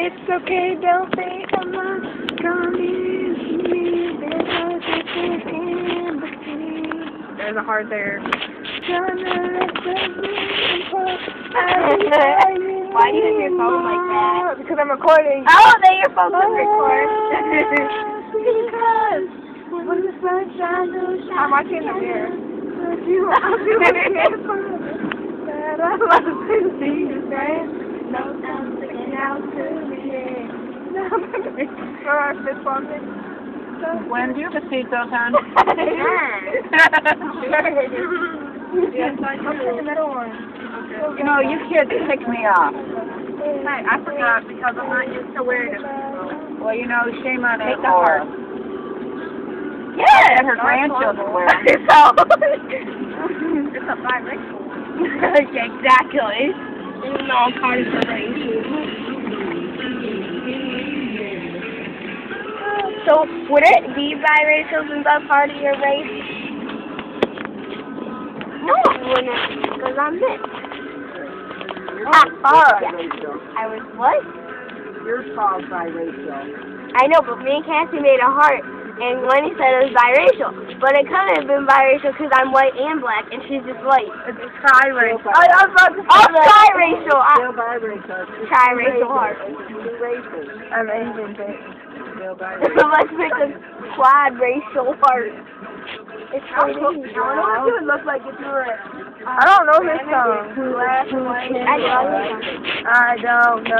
It's okay, don't think I'm not coming to me. There's a heart there. Why do you have your phone like that? Because I'm recording. Oh, then your phone can record. Because when the sun shines, I'm watching the mirror. I love to see you, right? No time to get out to me. Alright, fist bumping. When do you have a seatbelt on? Yes, I do. The middle one. You know, you kids pick me off. Hey, I forgot because I'm not used to wearing it. Well, you know, shame on Take that the heart. Laura. Yes! And her grandchildren wear it. It's It's a biracial. Exactly. It's all part of the race. So, would it be biracial since I'm part of your race? No, it wouldn't, because I'm mixed. I was what? You're called biracial. I know, but me and Cassie made a heart, and Lenny said it was biracial. But it couldn't have been biracial because I'm white and black, and she's just white. It's tri-racial. I was about to say triracial. Still biracial. Triracial heart. I'm Asian, but Still biracial. Let's make a quad racial heart. It's I wonder what you would look like if you were. I don't know this song. I don't know.